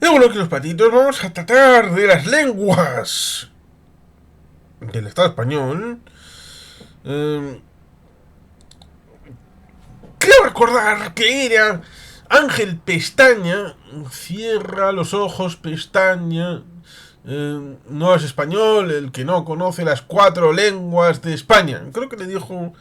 Y bueno, que los patitos vamos a tratar de las lenguas del Estado español. Creo recordar que era Ángel Pestaña. Cierra los ojos, Pestaña. No es español el que no conoce las 4 lenguas de España. Creo que le dijo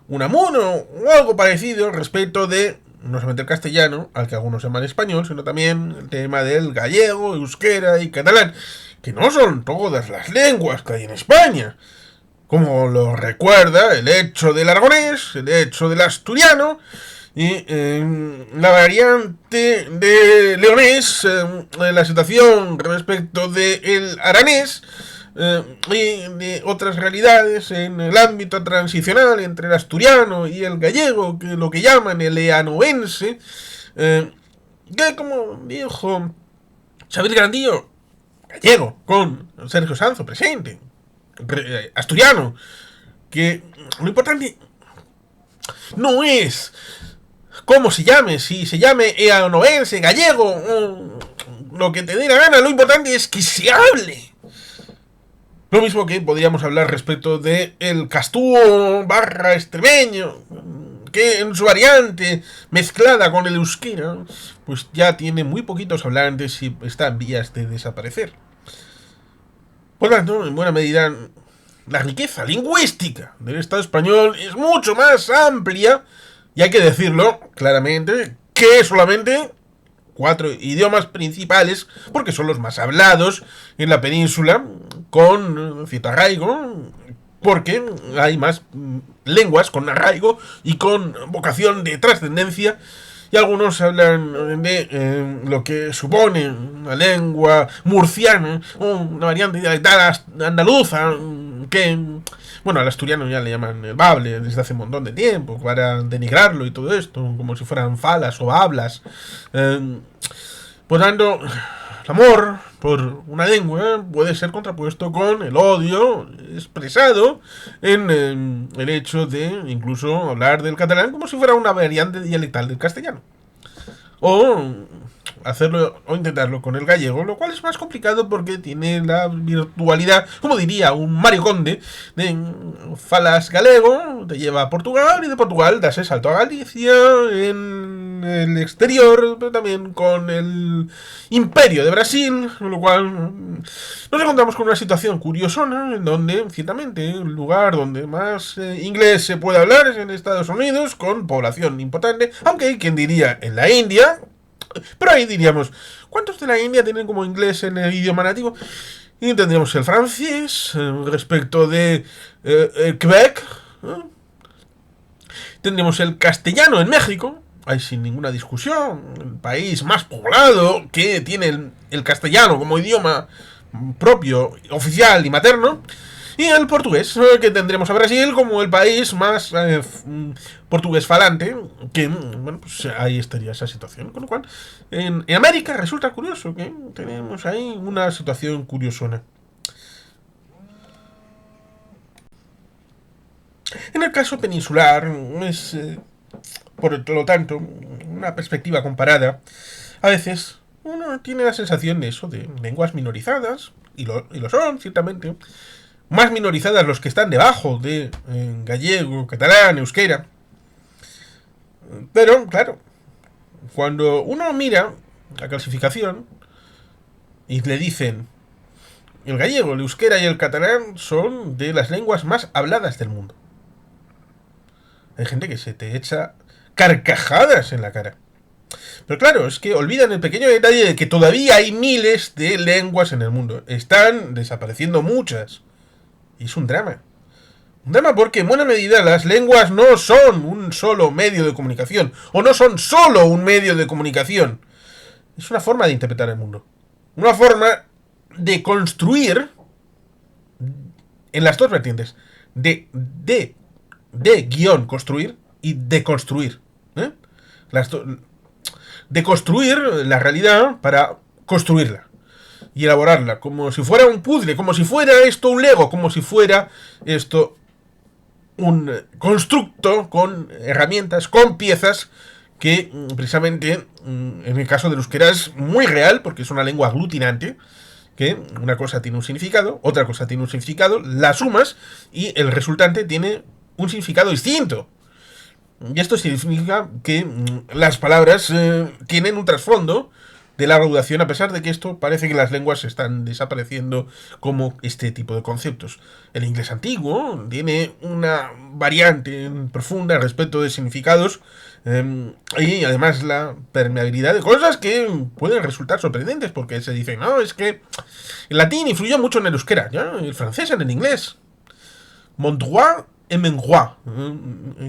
Unamuno o algo parecido respecto de no solamente el castellano, al que algunos llaman español, sino también el tema del gallego, euskera y catalán, que no son todas las lenguas que hay en España. Como lo recuerda el hecho del aragonés, el hecho del asturiano y la variante de leonés, la situación respecto del aranés y de otras realidades en el ámbito transicional entre el asturiano y el gallego, que lo que llaman el eanoense, que como dijo Xavier Grandío, gallego, con Sergio Sanzo presente, asturiano, que lo importante no es cómo se llame, si se llame eanoense, gallego, lo que te dé la gana, lo importante es que se hable. Lo mismo que podríamos hablar respecto de el castúo barra extremeño, que en su variante mezclada con el euskera, pues ya tiene muy poquitos hablantes y está en vías de desaparecer. Por lo tanto, en buena medida, la riqueza lingüística del Estado español es mucho más amplia, y hay que decirlo claramente, que solamente 4 idiomas principales, porque son los más hablados en la península, con cierto arraigo, porque hay más lenguas con arraigo y con vocación de trascendencia, y algunos hablan de lo que supone una lengua murciana, una variante dialectal andaluza, que, bueno, al asturiano ya le llaman el bable desde hace un montón de tiempo, para denigrarlo y todo esto, como si fueran falas o hablas. Por tanto, el amor por una lengua puede ser contrapuesto con el odio expresado en el hecho de incluso hablar del catalán como si fuera una variante dialectal del castellano. O hacerlo o intentarlo con el gallego, lo cual es más complicado porque tiene la virtualidad, como diría un Mario Conde, de falas galego, te lleva a Portugal y de Portugal das el salto a Galicia en el exterior, pero también con el Imperio de Brasil, con lo cual nos encontramos con una situación curiosona en donde, ciertamente, el lugar donde más inglés se puede hablar es en Estados Unidos, con población importante, aunque hay quien diría en la India. Pero ahí diríamos, ¿cuántos de la India tienen como inglés en el idioma nativo? Y tendríamos el francés, respecto de Quebec. Tendríamos el castellano en México, ahí sin ninguna discusión, el país más poblado que tiene el castellano como idioma propio, oficial y materno. Y el portugués, que tendremos a Brasil como el país más portugués falante, que, bueno, pues ahí estaría esa situación. Con lo cual, en América resulta curioso que tenemos ahí una situación curiosona. En el caso peninsular, es, por lo tanto, una perspectiva comparada, a veces uno tiene la sensación de eso, de lenguas minorizadas, y lo son, ciertamente, más minorizadas los que están debajo de gallego, catalán, euskera. Pero, claro, cuando uno mira la clasificación y le dicen el gallego, el euskera y el catalán son de las lenguas más habladas del mundo, hay gente que se te echa carcajadas en la cara. Pero claro, es que olvidan el pequeño detalle de que todavía hay miles de lenguas en el mundo. Están desapareciendo muchas. Y es un drama. Un drama porque en buena medida las lenguas no son un solo medio de comunicación. O no son solo un medio de comunicación. Es una forma de interpretar el mundo. Una forma de construir en las dos vertientes. De guión construir y de construir. De construir la realidad para construirla y elaborarla, como si fuera un puzzle, como si fuera esto un Lego, como si fuera esto un constructo con herramientas, con piezas que precisamente en el caso del euskera es muy real, porque es una lengua aglutinante, que una cosa tiene un significado, otra cosa tiene un significado, la sumas y el resultante tiene un significado distinto. Y esto significa que las palabras tienen un trasfondo de larga duración, a pesar de que esto parece que las lenguas están desapareciendo como este tipo de conceptos. El inglés antiguo tiene una variante profunda respecto de significados y además la permeabilidad de cosas que pueden resultar sorprendentes, porque se dice, no, es que el latín influyó mucho en el euskera, ¿ya? El francés en el inglés. Mon droit et mon roi.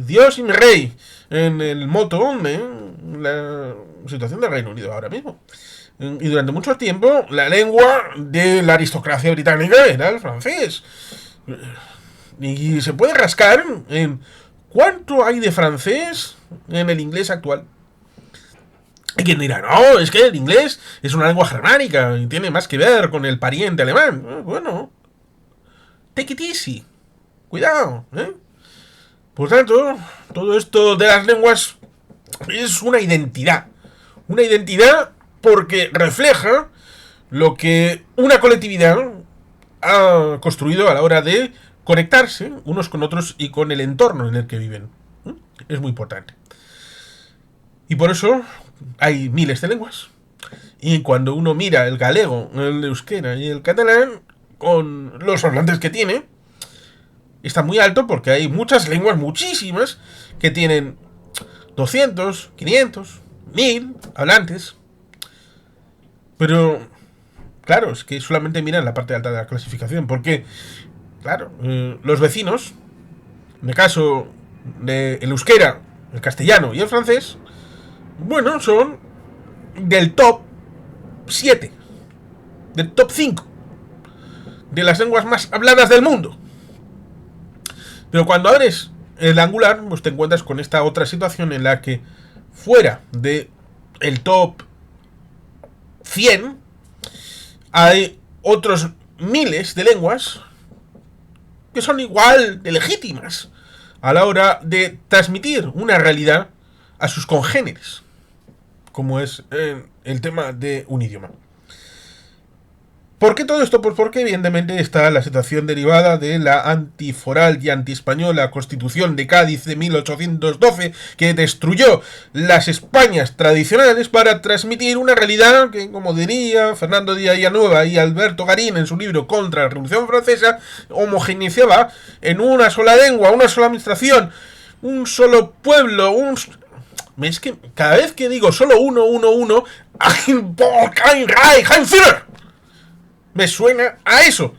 Dios y mi rey. En el moto de la situación del Reino Unido ahora mismo. Y durante mucho tiempo la lengua de la aristocracia británica era el francés. Y se puede rascar en cuánto hay de francés en el inglés actual. Hay quien dirá, no, es que el inglés es una lengua germánica y tiene más que ver con el pariente alemán. Bueno, take it easy. Cuidado, ¿eh? Por tanto, todo esto de las lenguas es una identidad. Una identidad porque refleja lo que una colectividad ha construido a la hora de conectarse unos con otros y con el entorno en el que viven. Es muy importante. Y por eso hay miles de lenguas. Y cuando uno mira el galego, el euskera y el catalán, con los hablantes que tiene, está muy alto porque hay muchas lenguas, muchísimas, que tienen 200, 500, 1000 hablantes. Pero, claro, es que solamente miran la parte alta de la clasificación, porque, claro, los vecinos, en el caso del euskera, el castellano y el francés, bueno, son del top 7, del top 5 de las lenguas más habladas del mundo. Pero cuando abres el Angular, pues te encuentras con esta otra situación en la que fuera de el top 100 hay otros miles de lenguas que son igual de legítimas a la hora de transmitir una realidad a sus congéneres, como es el tema de un idioma. ¿Por qué todo esto? Pues porque evidentemente está la situación derivada de la antiforal y antiespañola Constitución de Cádiz de 1812, que destruyó las Españas tradicionales para transmitir una realidad que, como diría Fernando Díaz Villanueva y Alberto Garín en su libro Contra la Revolución Francesa, homogeneizaba en una sola lengua, una sola administración, un solo pueblo, Es que cada vez que digo solo uno, me suena a eso,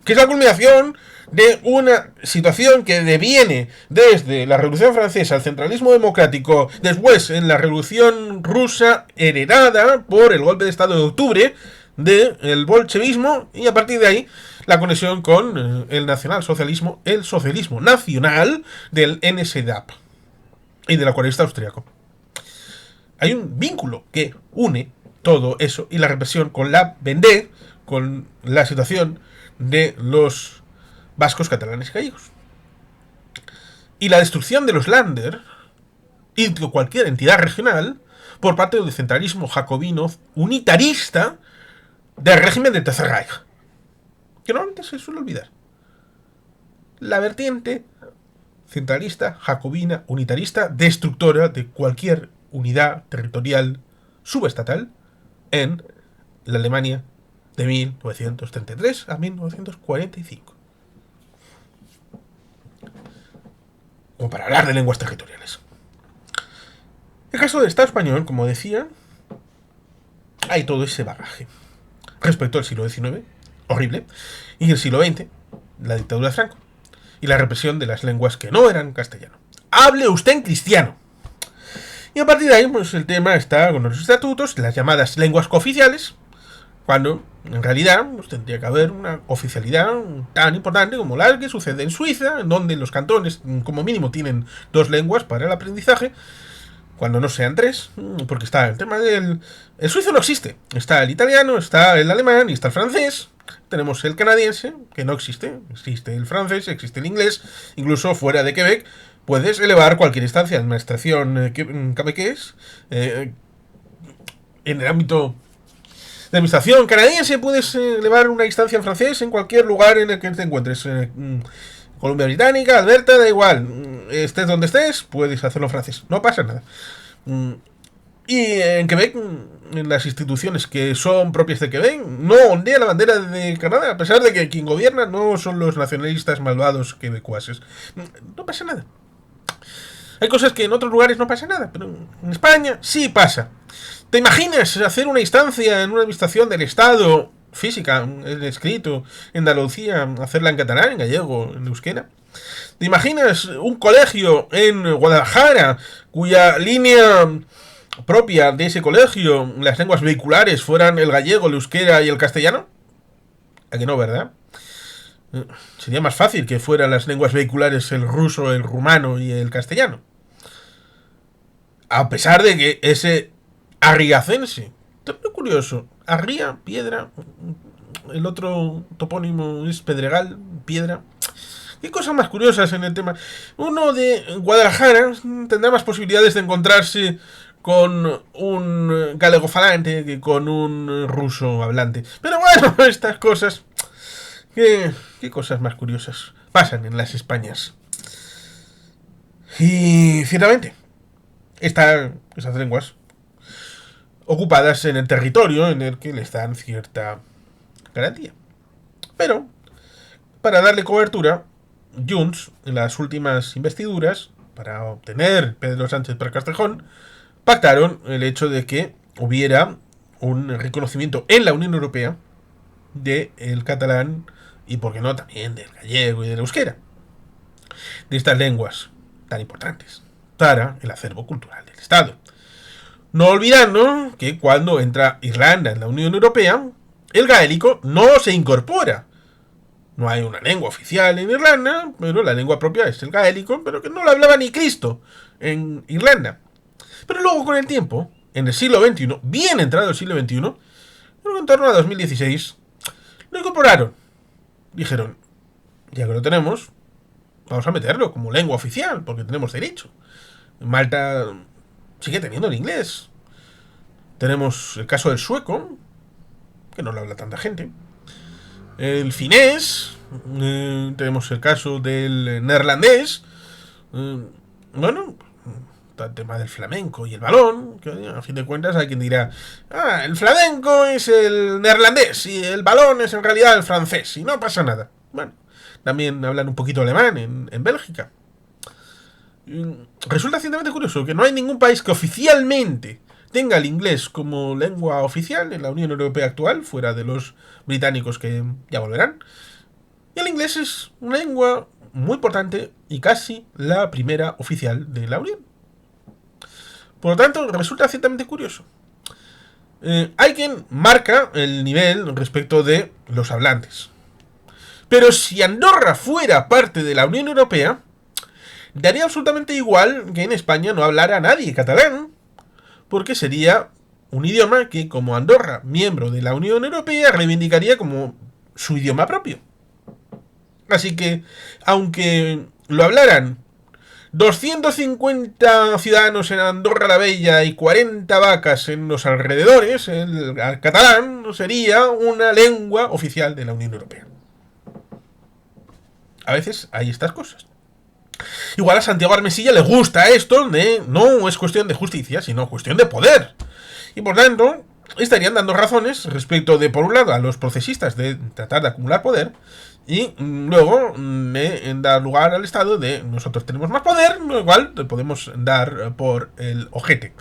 que es la culminación de una situación que deviene desde la Revolución Francesa, el centralismo democrático, después en la Revolución Rusa, heredada por el golpe de Estado de octubre del bolchevismo, y a partir de ahí la conexión con el nacionalsocialismo, el socialismo nacional del NSDAP y del acuarelista austriaco. Hay un vínculo que une todo eso y la represión con la Vendée, con la situación de los vascos, catalanes y gallegos. Y la destrucción de los Länder y de cualquier entidad regional por parte del centralismo jacobino unitarista del régimen del Tercer Reich, que normalmente se suele olvidar. La vertiente centralista, jacobina, unitarista, destructora de cualquier unidad territorial subestatal en la Alemania de 1933 a 1945. Como para hablar de lenguas territoriales. En el caso del Estado español, como decía, hay todo ese bagaje. Respecto al siglo XIX, horrible, y el siglo XX, la dictadura de Franco, y la represión de las lenguas que no eran castellano. Hable usted en cristiano. Y a partir de ahí, pues el tema está con los estatutos, las llamadas lenguas cooficiales, cuando en realidad pues, tendría que haber una oficialidad tan importante como la que sucede en Suiza, en donde los cantones como mínimo tienen 2 lenguas para el aprendizaje, cuando no sean 3, porque está el tema del... El suizo no existe, está el italiano, está el alemán y está el francés. Tenemos el canadiense, que no existe, existe el francés, existe el inglés, incluso fuera de Quebec, puedes elevar cualquier instancia de administración quebequés en el ámbito de administración canadiense. Puedes elevar una instancia en francés en cualquier lugar en el que te encuentres. Columbia Británica, Alberta, da igual. Estés donde estés, puedes hacerlo en francés. No pasa nada. Y en Quebec, en las instituciones que son propias de Quebec, no ondea la bandera de Canadá, a pesar de que quien gobierna no son los nacionalistas malvados quebecuases. No pasa nada. Hay cosas que en otros lugares no pasa nada, pero en España sí pasa. ¿Te imaginas hacer una instancia en una administración del Estado, física, en escrito, en Andalucía, hacerla en catalán, en gallego, en euskera? ¿Te imaginas un colegio en Guadalajara cuya línea propia de ese colegio, las lenguas vehiculares, fueran el gallego, el euskera y el castellano? ¿A que no, verdad? Sería más fácil que fueran las lenguas vehiculares el ruso, el rumano y el castellano. A pesar de que ese arriacense, muy curioso, Arría, piedra, el otro topónimo es Pedregal, piedra. ¿Qué cosas más curiosas en el tema? Uno de Guadalajara tendrá más posibilidades de encontrarse con un galego falante que con un ruso hablante. Pero bueno, estas cosas... ¿Qué cosas más curiosas pasan en las Españas? Y ciertamente, esas lenguas ocupadas en el territorio en el que les dan cierta garantía. Pero, para darle cobertura, Junts, en las últimas investiduras, para obtener Pedro Sánchez per Castejón, pactaron el hecho de que hubiera un reconocimiento en la Unión Europea del catalán y, por qué no, también del gallego y del euskera, de estas lenguas tan importantes para el acervo cultural del Estado. No olvidando que cuando entra Irlanda en la Unión Europea, el gaélico no se incorpora. No hay una lengua oficial en Irlanda, pero la lengua propia es el gaélico, pero que no la hablaba ni Cristo en Irlanda. Pero luego, con el tiempo, en el siglo XXI, bien entrado el siglo XXI, en torno a 2016, lo incorporaron. Dijeron, ya que lo tenemos, vamos a meterlo como lengua oficial, porque tenemos derecho. En Malta sigue teniendo el inglés. Tenemos el caso del sueco, que no lo habla tanta gente. El finés. Tenemos el caso del neerlandés. Bueno, el tema del flamenco y el balón, que a fin de cuentas hay quien dirá, el flamenco es el neerlandés y el balón es en realidad el francés, y no pasa nada. Bueno, también hablan un poquito alemán en Bélgica. Resulta ciertamente curioso que no hay ningún país que oficialmente tenga el inglés como lengua oficial en la Unión Europea actual, fuera de los británicos que ya volverán. Y el inglés es una lengua muy importante y casi la primera oficial de la Unión. Por lo tanto, resulta ciertamente curioso. Hay quien marca el nivel respecto de los hablantes. Pero si Andorra fuera parte de la Unión Europea, daría absolutamente igual que en España no hablara nadie catalán, porque sería un idioma que, como Andorra, miembro de la Unión Europea, reivindicaría como su idioma propio. Así que, aunque lo hablaran 250 ciudadanos en Andorra la Bella y 40 vacas en los alrededores, el catalán sería una lengua oficial de la Unión Europea. A veces hay estas cosas. Igual a Santiago Armesilla le gusta esto de no es cuestión de justicia, sino cuestión de poder. Y por tanto, estarían dando razones respecto de, por un lado, a los procesistas de tratar de acumular poder, y luego dar lugar al Estado de nosotros tenemos más poder, lo igual te podemos dar por el ojete.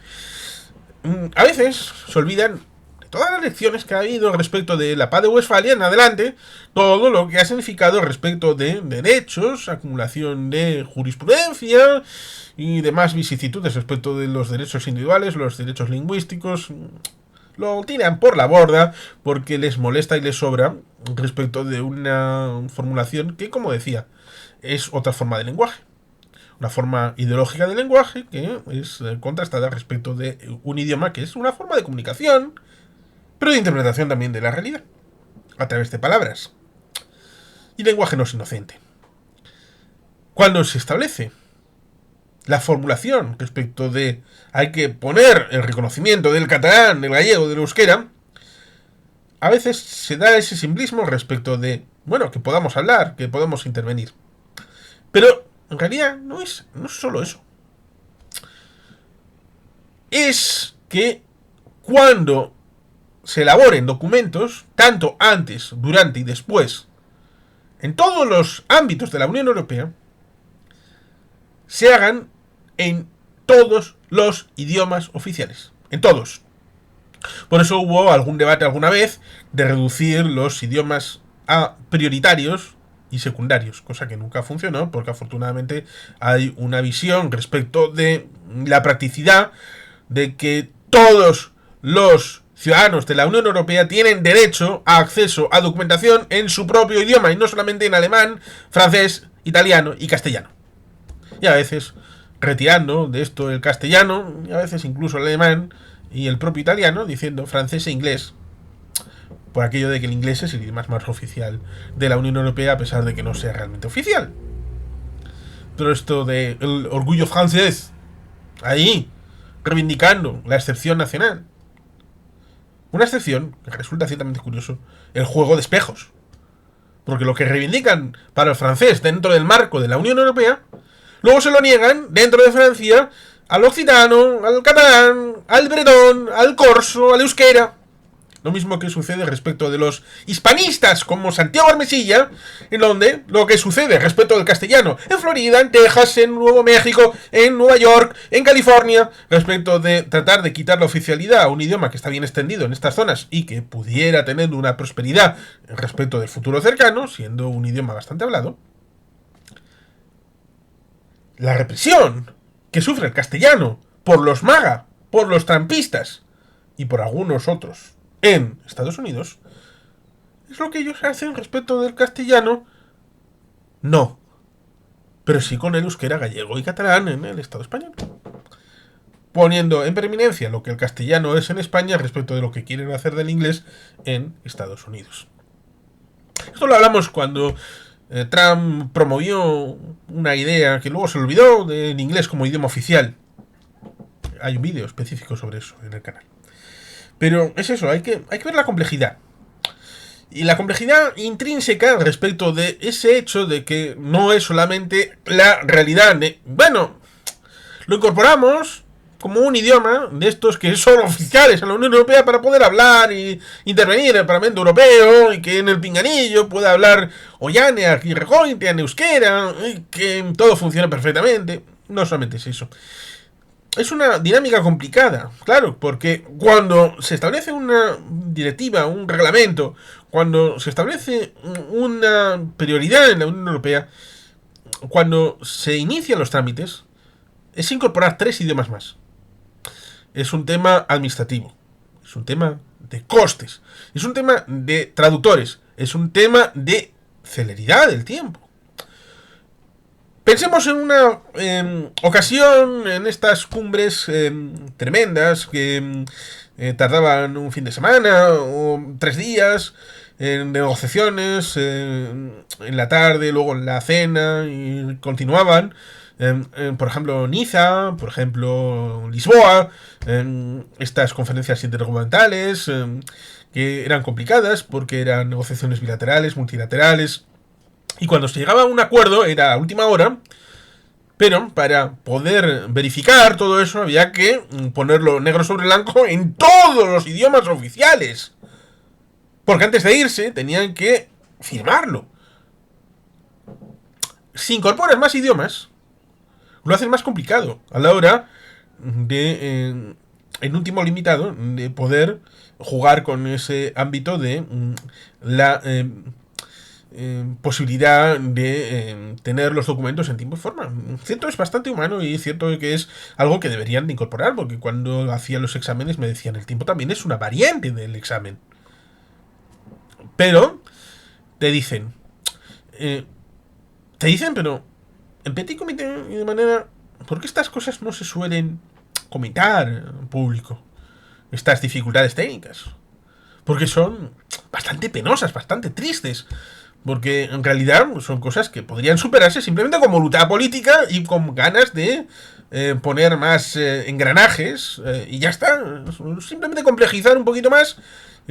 A veces se olvidan de todas las lecciones que ha habido respecto de la paz de Westfalia en adelante, todo lo que ha significado respecto de derechos, acumulación de jurisprudencia y demás vicisitudes respecto de los derechos individuales, los derechos lingüísticos. Lo tiran por la borda porque les molesta y les sobra respecto de una formulación que, como decía, es otra forma de lenguaje. Una forma ideológica de lenguaje que es contrastada respecto de un idioma que es una forma de comunicación, pero de interpretación también de la realidad, a través de palabras. Y el lenguaje no es inocente. Cuando se establece la formulación respecto de hay que poner el reconocimiento del catalán, del gallego, del euskera, a veces se da ese simplismo respecto de, bueno, que podamos hablar, que podamos intervenir. Pero en realidad no es solo eso. Es que cuando se elaboren documentos, tanto antes, durante y después, en todos los ámbitos de la Unión Europea, se hagan en todos los idiomas oficiales. En todos. Por eso hubo algún debate alguna vez de reducir los idiomas a prioritarios y secundarios, cosa que nunca funcionó porque afortunadamente hay una visión respecto de la practicidad de que todos los ciudadanos de la Unión Europea tienen derecho a acceso a documentación en su propio idioma y no solamente en alemán, francés, italiano y castellano. Y a veces retirando de esto el castellano y a veces incluso el alemán y el propio italiano diciendo francés e inglés, por aquello de que el inglés es el idioma más oficial de la Unión Europea a pesar de que no sea realmente oficial. Pero esto de el orgullo francés, ahí, reivindicando la excepción nacional. Una excepción que resulta ciertamente curioso, el juego de espejos. Porque lo que reivindican para el francés dentro del marco de la Unión Europea, luego se lo niegan dentro de Francia al occitano, al catalán, al bretón, al corso, al euskera. Lo mismo que sucede respecto de los hispanistas como Santiago Armesilla, en donde lo que sucede respecto del castellano en Florida, en Texas, en Nuevo México, en Nueva York, en California, respecto de tratar de quitar la oficialidad a un idioma que está bien extendido en estas zonas y que pudiera tener una prosperidad respecto del futuro cercano, siendo un idioma bastante hablado. La represión que sufre el castellano por los MAGA, por los trampistas y por algunos otros en Estados Unidos, ¿es lo que ellos hacen respecto del castellano? No. Pero sí con el euskera, gallego y catalán en el Estado español. Poniendo en preeminencia lo que el castellano es en España respecto de lo que quieren hacer del inglés en Estados Unidos. Esto lo hablamos cuando Trump promovió una idea que luego se olvidó del inglés como idioma oficial. Hay un vídeo específico sobre eso en el canal. Pero es eso, hay que ver la complejidad. Y la complejidad intrínseca respecto de ese hecho de que no es solamente la realidad de, bueno, lo incorporamos como un idioma de estos que son oficiales en la Unión Europea para poder hablar y intervenir en el Parlamento Europeo y que en el pinganillo pueda hablar Ollane, aquí Rejointe, en euskera y que todo funcione perfectamente. No solamente es eso. Es una dinámica complicada, claro, porque cuando se establece una directiva, un reglamento, cuando se establece una prioridad en la Unión Europea, cuando se inician los trámites, es incorporar 3 idiomas más. Es un tema administrativo, es un tema de costes, es un tema de traductores, es un tema de celeridad del tiempo. Pensemos en una ocasión, en estas cumbres tremendas que tardaban un fin de semana o 3 días, en negociaciones, en la tarde, luego en la cena, y continuaban. Por ejemplo, Niza, por ejemplo, Lisboa, estas conferencias intergubernamentales que eran complicadas porque eran negociaciones bilaterales, multilaterales. Y cuando se llegaba a un acuerdo era a última hora, pero para poder verificar todo eso había que ponerlo negro sobre blanco en todos los idiomas oficiales. Porque antes de irse tenían que firmarlo. Si incorporas más idiomas, lo haces más complicado a la hora de, en un tiempo limitado, de poder jugar con ese ámbito de la posibilidad de tener los documentos en tiempo y forma. Cierto, es bastante humano y cierto que es algo que deberían de incorporar, porque cuando hacía los exámenes me decían el tiempo también es una variante del examen. Pero te dicen, pero en petit comité y de manera, ¿por qué estas cosas no se suelen comentar en público? Estas dificultades técnicas. Porque son bastante penosas, bastante tristes. Porque en realidad son cosas que podrían superarse simplemente con voluntad política y con ganas de poner más engranajes y ya está. Simplemente complejizar un poquito más.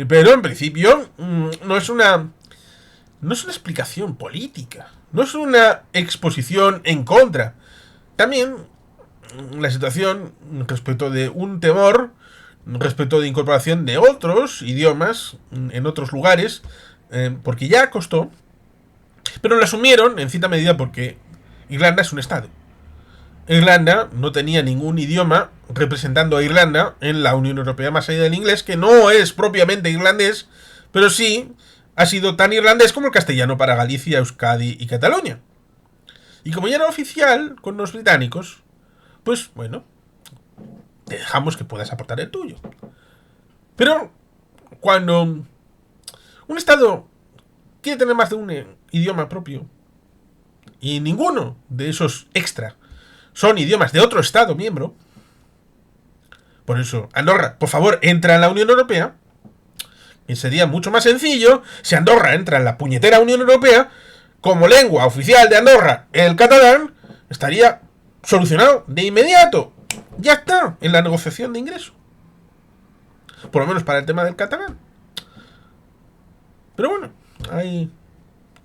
Pero en principio no es una explicación política. No es una exposición en contra. También la situación respecto de un temor, respecto de incorporación de otros idiomas en otros lugares, porque ya costó, pero lo asumieron en cierta medida porque Irlanda es un estado. Irlanda no tenía ningún idioma representando a Irlanda en la Unión Europea más allá del inglés, que no es propiamente irlandés, pero sí ha sido tan irlandés como el castellano para Galicia, Euskadi y Cataluña. Y como ya era oficial con los británicos, pues bueno, te dejamos que puedas aportar el tuyo. Pero cuando un estado quiere tener más de un idioma propio y ninguno de esos extra son idiomas de otro estado miembro, por eso, Andorra, por favor, entra en la Unión Europea, y sería mucho más sencillo si Andorra entra en la puñetera Unión Europea, como lengua oficial de Andorra el catalán, estaría solucionado de inmediato. Ya está, en la negociación de ingreso. Por lo menos para el tema del catalán. Pero bueno, ahí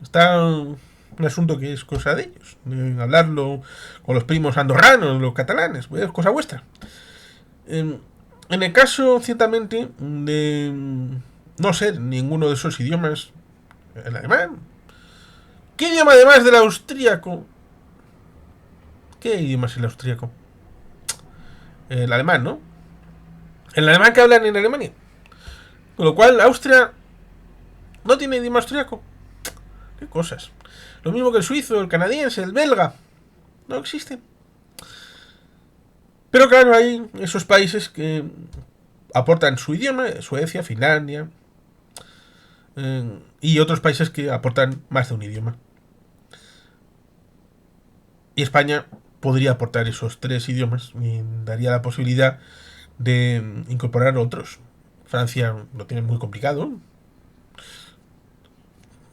está un asunto que es cosa de ellos. De hablarlo con los primos andorranos, los catalanes, es cosa vuestra. En el caso, ciertamente, de no ser ninguno de esos idiomas, el alemán. ¿Qué idioma además del austríaco? ¿Qué idioma es el austríaco? El alemán, ¿no? El alemán que hablan en Alemania. Con lo cual, Austria no tiene idioma austríaco. ¿Qué cosas? Lo mismo que el suizo, el canadiense, el belga. No existen. Pero claro, hay esos países que aportan su idioma, Suecia, Finlandia, y otros países que aportan más de un idioma. Y España podría aportar esos 3 idiomas y daría la posibilidad de incorporar otros. Francia lo tiene muy complicado.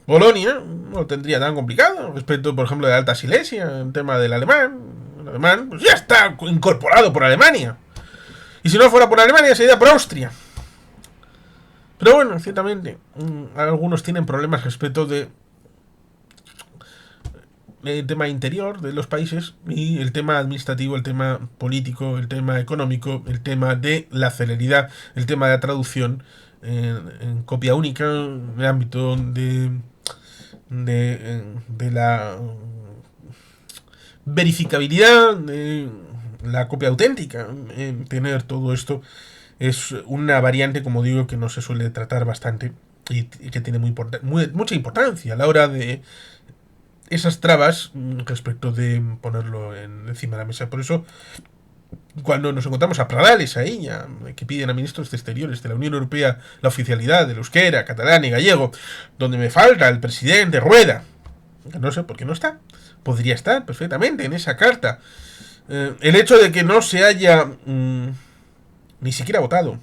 Polonia no lo tendría tan complicado respecto, por ejemplo, de Alta Silesia, el tema del alemán. El alemán pues ya está incorporado por Alemania. Y si no fuera por Alemania, sería por Austria. Pero bueno, ciertamente, algunos tienen problemas respecto de el tema interior de los países y el tema administrativo, el tema político, el tema económico, el tema de la celeridad, el tema de la traducción en copia única, en el ámbito de la verificabilidad, de la copia auténtica. Tener todo esto es una variante, como digo, que no se suele tratar bastante y que tiene mucha importancia a la hora de esas trabas respecto de ponerlo encima de la mesa. Por eso, cuando nos encontramos a Pradales ahí, que piden a ministros de Exteriores de la Unión Europea la oficialidad del euskera, catalán y gallego, donde me falta el presidente Rueda, que no sé por qué no está, podría estar perfectamente en esa carta. El hecho de que no se haya ni siquiera votado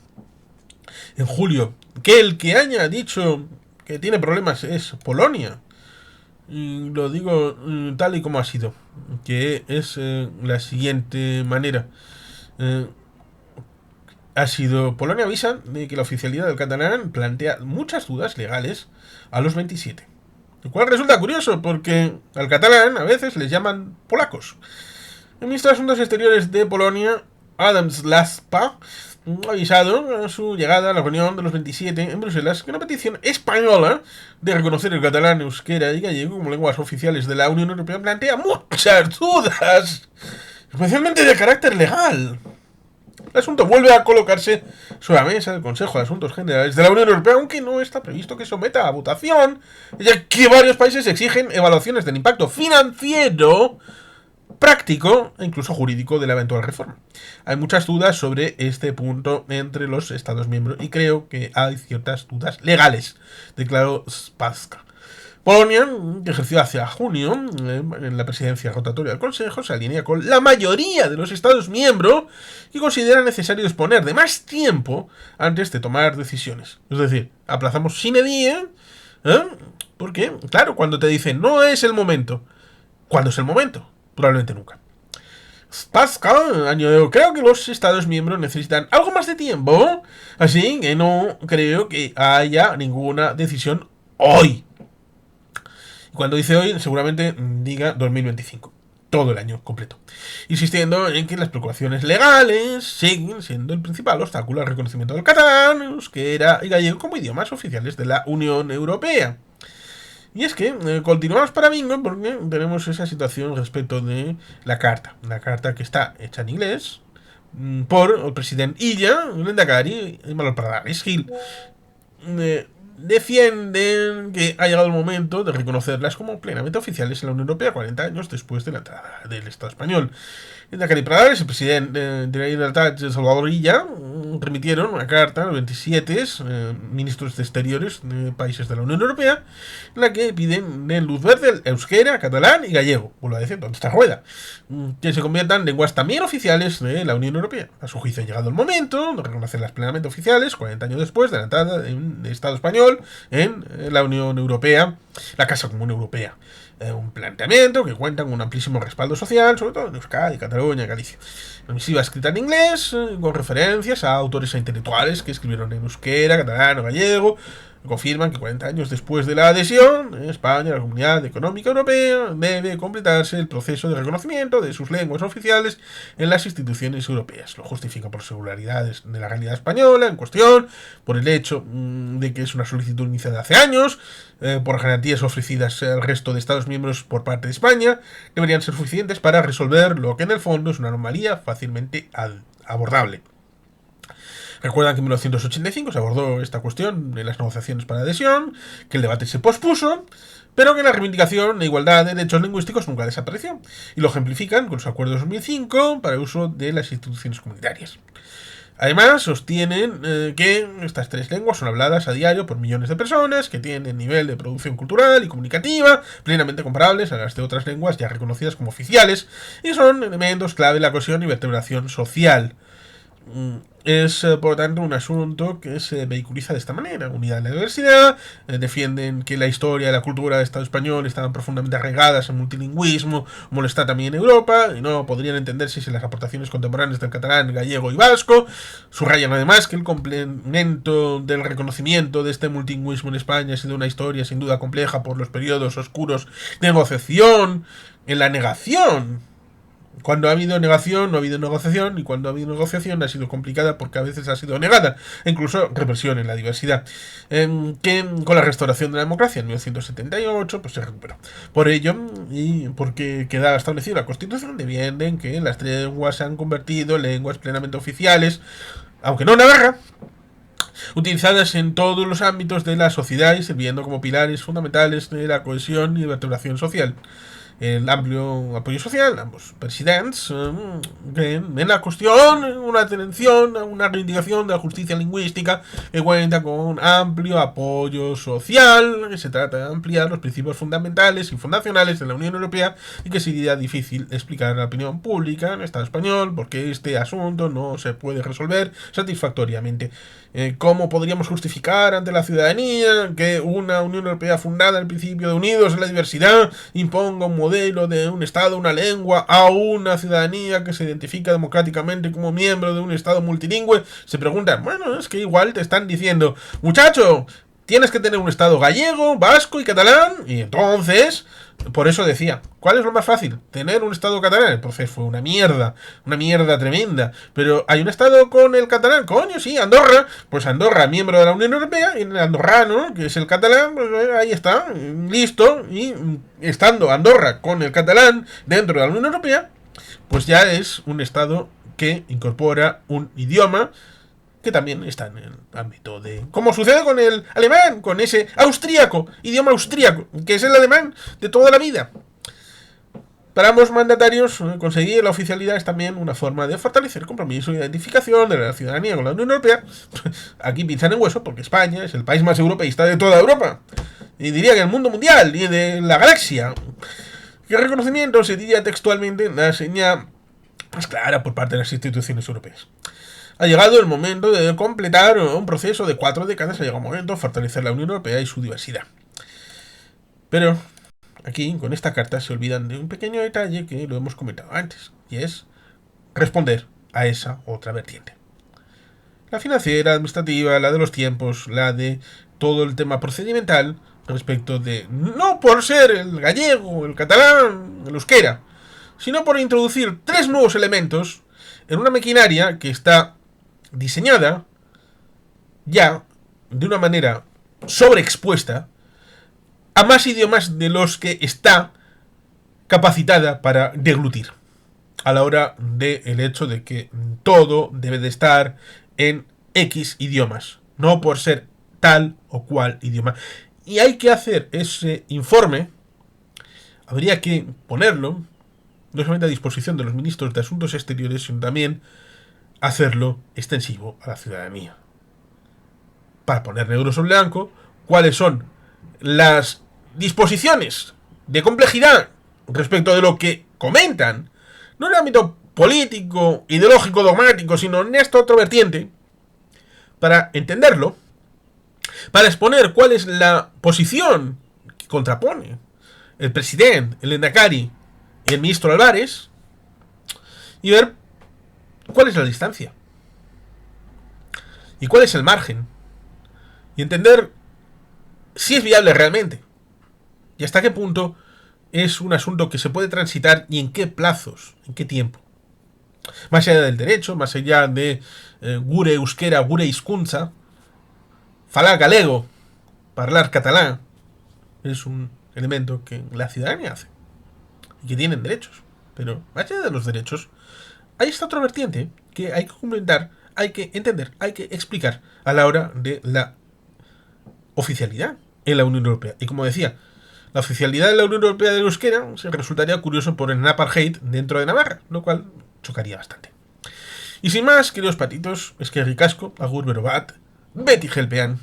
en julio, que el que haya dicho que tiene problemas es Polonia, y lo digo tal y como ha sido, que es la siguiente manera. Ha sido Polonia avisa de que la oficialidad del catalán plantea muchas dudas legales a los 27. Lo cual resulta curioso porque al catalán a veces les llaman polacos. El ministro de Asuntos Exteriores de Polonia, Adam Szlachta, ha avisado a su llegada a la reunión de los 27 en Bruselas que una petición española de reconocer el catalán, euskera y gallego como lenguas oficiales de la Unión Europea plantea muchas dudas, especialmente de carácter legal. El asunto vuelve a colocarse sobre la mesa del Consejo de Asuntos Generales de la Unión Europea, aunque no está previsto que someta a votación, ya que varios países exigen evaluaciones del impacto financiero, práctico e incluso jurídico de la eventual reforma. Hay muchas dudas sobre este punto entre los Estados miembros y creo que hay ciertas dudas legales, declaró Spaska. Polonia, que ejerció hacia junio en la presidencia rotatoria del Consejo, se alinea con la mayoría de los Estados miembros y considera necesario disponer de más tiempo antes de tomar decisiones. Es decir, aplazamos sine die ¿Eh? Porque, claro, cuando te dicen no es el momento, ¿cuándo es el momento? Probablemente nunca. Pascal añadió, creo que los Estados miembros necesitan algo más de tiempo, así que no creo que haya ninguna decisión hoy. Y cuando dice hoy, seguramente diga 2025. Todo el año completo. Insistiendo en que las preocupaciones legales siguen siendo el principal obstáculo al reconocimiento del catalán, euskera y gallego como idiomas oficiales de la Unión Europea. Y es que continuamos para bingo porque tenemos esa situación respecto de la carta que está hecha en inglés por el presidente Illa, Lehendakari y Manuel Pradales Gil. Defienden que ha llegado el momento de reconocerlas como plenamente oficiales en la Unión Europea 40 años después de la entrada del Estado español. Lehendakari Pradales, el presidente de la Libertad de Salvador Illa, remitieron una carta a los 27 ministros de Exteriores de países de la Unión Europea en la que piden luz verde el euskera, catalán y gallego, vuelvo a decir, donde está rueda, que se conviertan en lenguas también oficiales de la Unión Europea. A su juicio ha llegado el momento de reconocerlas plenamente oficiales 40 años después de la entrada del Estado español en la Unión Europea, la Casa Común Europea. Un planteamiento que cuenta con un amplísimo respaldo social, sobre todo en Euskadi, Cataluña, Galicia. Una misiva escrita en inglés, con referencias a autores e intelectuales que escribieron en euskera, catalán o gallego, confirman que 40 años después de la adhesión, en España, la Comunidad Económica Europea, debe completarse el proceso de reconocimiento de sus lenguas oficiales en las instituciones europeas. Lo justifica por singularidades de la realidad española en cuestión, por el hecho de que es una solicitud iniciada hace años, por garantías ofrecidas al resto de Estados miembros por parte de España, deberían ser suficientes para resolver lo que en el fondo es una anomalía fácilmente abordable. Recuerdan que en 1985 se abordó esta cuestión en las negociaciones para adhesión, que el debate se pospuso, pero que la reivindicación de igualdad de derechos lingüísticos nunca desapareció, y lo ejemplifican con los acuerdos de 2005 para el uso de las instituciones comunitarias. Además, sostienen que estas tres lenguas son habladas a diario por millones de personas que tienen nivel de producción cultural y comunicativa plenamente comparables a las de otras lenguas ya reconocidas como oficiales y son elementos clave de la cohesión y vertebración social. Es, por tanto, un asunto que se vehiculiza de esta manera. Unidad en la diversidad, defienden que la historia y la cultura del Estado español estaban profundamente arraigadas en multilingüismo, como lo está también en Europa, y no podrían entenderse sin las aportaciones contemporáneas del catalán, gallego y vasco. Subrayan además que el complemento del reconocimiento de este multilingüismo en España ha sido una historia sin duda compleja por los periodos oscuros de negociación, en la negación. Cuando ha habido negación, no ha habido negociación, y cuando ha habido negociación ha sido complicada porque a veces ha sido negada, e incluso represión en la diversidad, que con la restauración de la democracia en 1978 pues se recuperó. Por ello, y porque queda establecido la Constitución, defienden que las tres lenguas se han convertido en lenguas plenamente oficiales, aunque no navarra, utilizadas en todos los ámbitos de la sociedad y sirviendo como pilares fundamentales de la cohesión y vertebración social. El amplio apoyo social, ambos presidentes ven en la cuestión una atención, una reivindicación de la justicia lingüística que cuenta con un amplio apoyo social, que se trata de ampliar los principios fundamentales y fundacionales de la Unión Europea y que sería difícil explicar a la opinión pública en el Estado español porque este asunto no se puede resolver satisfactoriamente. ¿Cómo podríamos justificar ante la ciudadanía que una Unión Europea fundada en el principio de unidos en la diversidad imponga un modelo de un Estado, una lengua, a una ciudadanía que se identifica democráticamente como miembro de un Estado multilingüe? Se preguntan, bueno, es que igual te están diciendo, muchacho, tienes que tener un Estado gallego, vasco y catalán, y entonces, por eso decía, ¿cuál es lo más fácil? Tener un Estado catalán. El proceso fue una mierda tremenda, pero hay un Estado con el catalán, coño, sí, Andorra, pues Andorra, miembro de la Unión Europea, y el andorrano, que es el catalán, pues ahí está, listo, y estando Andorra con el catalán dentro de la Unión Europea, pues ya es un Estado que incorpora un idioma que también está en el ámbito de... Como sucede con el alemán, con ese austríaco, idioma austríaco, que es el alemán de toda la vida. Para ambos mandatarios, conseguir la oficialidad es también una forma de fortalecer el compromiso y identificación de la ciudadanía con la Unión Europea. Aquí pinchan en hueso porque España es el país más europeísta de toda Europa. Y diría que el mundo mundial y de la galaxia. Que el reconocimiento se diría textualmente la señal más clara por parte de las instituciones europeas. Ha llegado el momento de completar un proceso de 4 décadas. Ha llegado el momento de fortalecer la Unión Europea y su diversidad. Pero aquí, con esta carta, se olvidan de un pequeño detalle que lo hemos comentado antes, y es responder a esa otra vertiente. La financiera, administrativa, la de los tiempos, la de todo el tema procedimental respecto de, no por ser el gallego, el catalán, el euskera, sino por introducir 3 nuevos elementos en una maquinaria que está diseñada ya de una manera sobreexpuesta a más idiomas de los que está capacitada para deglutir, a la hora del hecho de que todo debe de estar en X idiomas, no por ser tal o cual idioma. Y hay que hacer ese informe, habría que ponerlo, no solamente a disposición de los ministros de Asuntos Exteriores, sino también hacerlo extensivo a la ciudadanía. Para poner negro sobre blanco cuáles son las disposiciones de complejidad respecto de lo que comentan, no en el ámbito político, ideológico, dogmático, sino en esta otra vertiente, para entenderlo, para exponer cuál es la posición que contrapone el presidente, el Endacari y el ministro Álvarez, y ver cuál es la distancia y cuál es el margen, y entender si es viable realmente y hasta qué punto es un asunto que se puede transitar y en qué plazos, en qué tiempo. Más allá del derecho, más allá de gure euskera, gure hizkuntza, falar galego, hablar catalán, es un elemento que la ciudadanía hace y que tienen derechos. Pero más allá de los derechos, hay esta otra vertiente que hay que complementar, hay que entender, hay que explicar a la hora de la oficialidad en la Unión Europea. Y como decía, la oficialidad de la Unión Europea del euskera se resultaría curioso por el apartheid dentro de Navarra, lo cual chocaría bastante. Y sin más, queridos patitos, es que ricasco, agur berobat, beti gelpean.